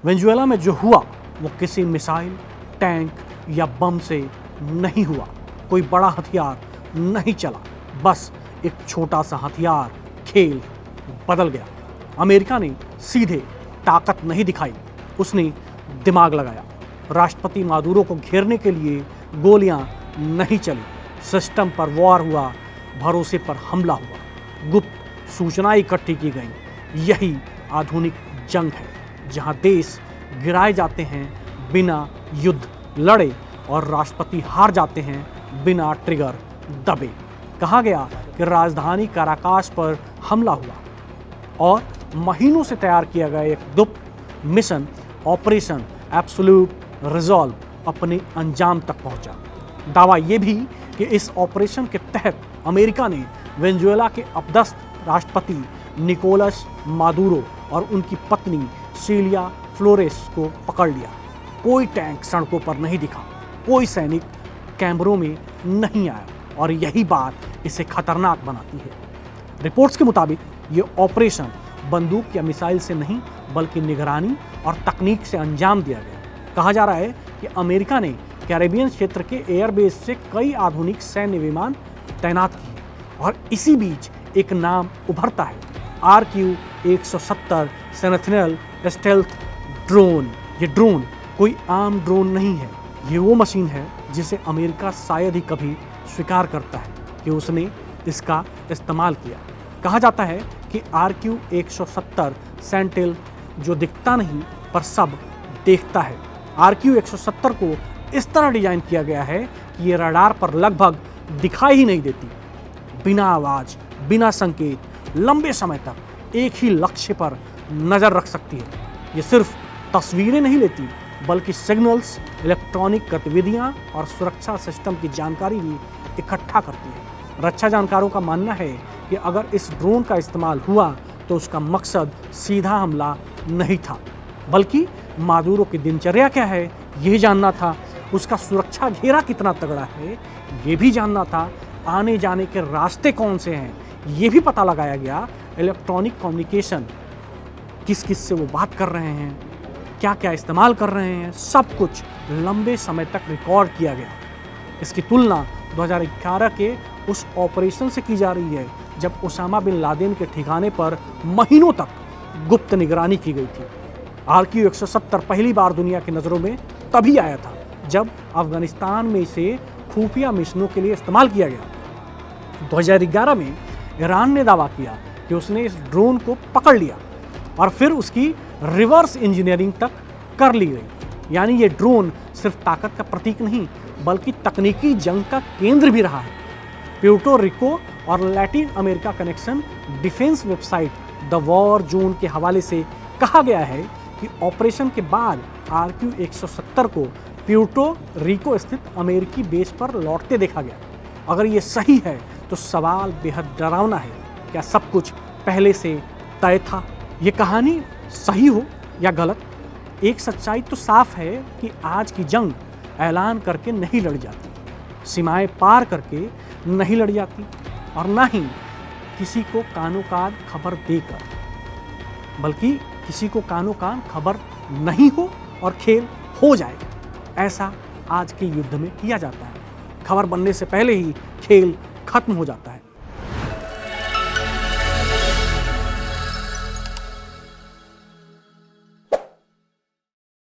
Venezuela में जो हुआ वो किसी मिसाइल, टैंक या बम से नहीं हुआ। कोई बड़ा हथियार नहीं चला, बस एक छोटा सा हथियार खेल बदल गया। अमेरिका ने सीधे ताकत नहीं दिखाई, उसने दिमाग लगाया। राष्ट्रपति मादुरो को घेरने के लिए गोलियां नहीं चली, सिस्टम पर वार हुआ, भरोसे पर हमला हुआ, गुप्त सूचनाएं इकट्ठी की गईं। यही आधुनिक जंग है, जहां देश गिराए जाते हैं बिना युद्ध लड़े और राष्ट्रपति हार जाते हैं बिना ट्रिगर दबे। कहा गया कि राजधानी काराकास पर हमला हुआ और महीनों से तैयार किया गया एक गुप्त मिशन ऑपरेशन एब्सोल्यूट रिजॉल्व अपने अंजाम तक पहुंचा। दावा यह भी कि इस ऑपरेशन के तहत अमेरिका ने वेनेजुएला के अपदस्थ राष्ट्रपति निकोलस मादुरो और उनकी पत्नी सिलिया फ्लोरेस को पकड़ लिया। कोई टैंक सड़कों पर नहीं दिखा, कोई सैनिक कैमरों में नहीं आया, और यही बात इसे खतरनाक बनाती है। रिपोर्ट्स के मुताबिक ये ऑपरेशन बंदूक या मिसाइल से नहीं बल्कि निगरानी और तकनीक से अंजाम दिया गया। कहा जा रहा है कि अमेरिका ने कैरेबियन क्षेत्र के एयरबेस से कई आधुनिक सैन्य विमान तैनात किए, और इसी बीच एक नाम उभरता है, RQ-170 सेनेथिनल स्टेल्थ ड्रोन। ये ड्रोन कोई आम ड्रोन नहीं है, ये वो मशीन है जिसे अमेरिका शायद ही कभी स्वीकार करता है कि उसने इसका इस्तेमाल किया। कहा जाता है कि RQ-170 सेंटिल जो दिखता नहीं पर सब देखता है। RQ-170 को इस तरह डिजाइन किया गया है कि ये रडार पर लगभग दिखाई ही नहीं देती। बिना आवाज, बिना संकेत, लंबे समय तक एक ही लक्ष्य पर नजर रख सकती है। ये सिर्फ तस्वीरें नहीं लेती बल्कि सिग्नल्स, इलेक्ट्रॉनिक गतिविधियां और सुरक्षा सिस्टम की जानकारी भी इकट्ठा करती है। रक्षा जानकारों का मानना है कि अगर इस ड्रोन का इस्तेमाल हुआ तो उसका मकसद सीधा हमला नहीं था, बल्कि मादुरो की दिनचर्या क्या है ये जानना था, उसका सुरक्षा घेरा कितना तगड़ा है ये भी जानना था, आने जाने के रास्ते कौन से हैं ये भी पता लगाया गया, इलेक्ट्रॉनिक कम्युनिकेशन किस किस से वो बात कर रहे हैं, क्या क्या इस्तेमाल कर रहे हैं, सब कुछ लंबे समय तक रिकॉर्ड किया गया। इसकी तुलना 2011 के उस ऑपरेशन से की जा रही है जब ओसामा बिन लादेन के ठिकाने पर महीनों तक गुप्त निगरानी की गई थी। RQ-170 पहली बार दुनिया की नज़रों में तभी आया था जब अफगानिस्तान में इसे खुफिया मिशनों के लिए इस्तेमाल किया गया। 2011 में ईरान ने दावा किया कि उसने इस ड्रोन को पकड़ लिया और फिर उसकी रिवर्स इंजीनियरिंग तक कर ली गई। यानी ये ड्रोन सिर्फ ताकत का प्रतीक नहीं बल्कि तकनीकी जंग का केंद्र भी रहा है। प्यूर्टो रिको और Latin America connection defence website the war zone के हवाले से कहा गया है कि ऑपरेशन के बाद RQ-170 को प्यूर्टो रिको स्थित अमेरिकी बेस पर लौटते देखा गया। अगर ये सही है तो सवाल बेहद डरावना है, क्या सब कुछ पहले से तय था? ये कहानी सही हो या गलत, एक सच्चाई तो साफ है कि आज की जंग ऐलान करके नहीं लड़ी जाती, सीमाएं पार करके नहीं लड़ी जाती, और ना ही किसी को कानो कान खबर देकर, बल्कि किसी को कानो कान खबर नहीं हो और खेल हो जाए, ऐसा आज के युद्ध में किया जाता है। खबर बनने से पहले ही खेल खत्म हो जाता है।